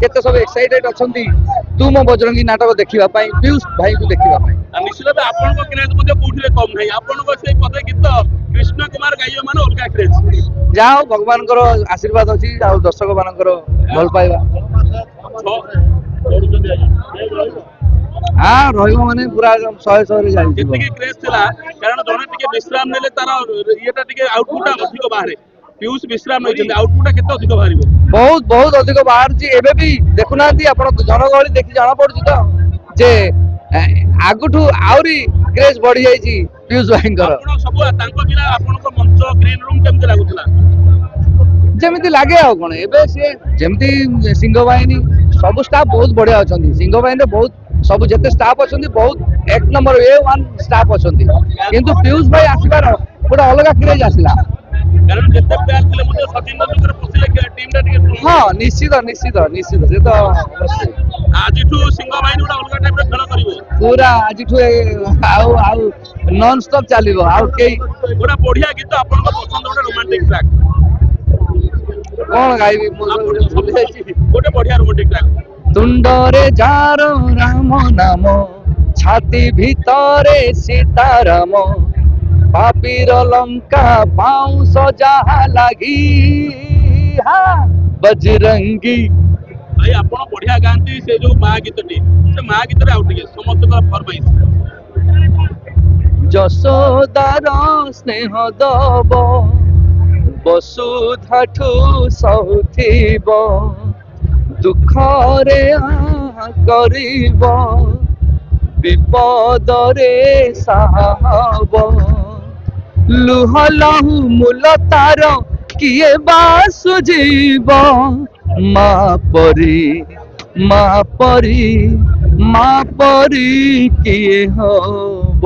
केते सब एक्साइटेड अछंती तू मो बजरंगी नाटक देखिबा पई पीयूष भाई को देखिबा पई निश्चित भावे आपनको क्रेज मध्ये कोठिले कम नाही आपनको से पदे गीत कृष्ण कुमार गाइयो माने अलगा क्रेज जाओ भगवान करो आशीर्वाद अछि आ दर्शक मानकर भल पाइबा हाँ रहिबो माने पूरा 100 रे जाई जेतिके क्रेज थिला कारण जने टिके विश्राम नेले तार येटा टिके आउटपुट अधिक बाहरे पीयूष विश्राम नै आउटपुट केते अधिक बाहरिबो बहुत बहुत अधिक बाहर जी एबे भी देखुना आपण जनगहली देखि जाना पड़ुची तो जे आगुठू आउरी क्रेज बढ़ी जाई छी पीयूष भाईंकर आपण सब तांको बिना आपनको मंच ग्रीन रूम केमते लागुतला जेमिति लागे आ कोन एबे से जेमिति सिंह बाहिनी सब स्टाफ बहुत बढ़िया अछंती सिंह बाहिनी रे बहुत सब जते स्टाफ अछंती बहुत एक नंबर A1 स्टाफ अछंती किंतु पीयूष भाई आसीबार पूरा अलग क्रेज आसिला कारण जते प्लेयर थिले मते सचिन नंदकर पसिले टीम टा टिके हां निश्चित निश्चित निश्चित से तो आजिठू सिंह बाहिनी उडा अलग टाइप रे खेल करिवो पूरा आजिठू आउ आउ नॉन स्टॉप चलिबो आउ के पूरा बढ़िया गीत आपनको पसंद उडा रोमांटिक ट्रैक कोन गाइबी भूल जाई छी गोटे बढ़िया रोमांटिक ट्रैक तुंडरे जारो राम नाम छाती भितरे सीताराम पापीर लंका पाउस जहा लागी हा बजरंगी भाई आपण बढ़िया गांती से जो मां गीतटी से मां गीत रे आउट के समस्त का फरमाइश যশোদার স্নেহ দব বসুধাঠু সহুথিব দুঃখরে করিব বিপদরে সাহব লুহ লহু মূল তার কিয়ে বা সুজিব মা পরি মা পরি মা পরি কিয়ে হব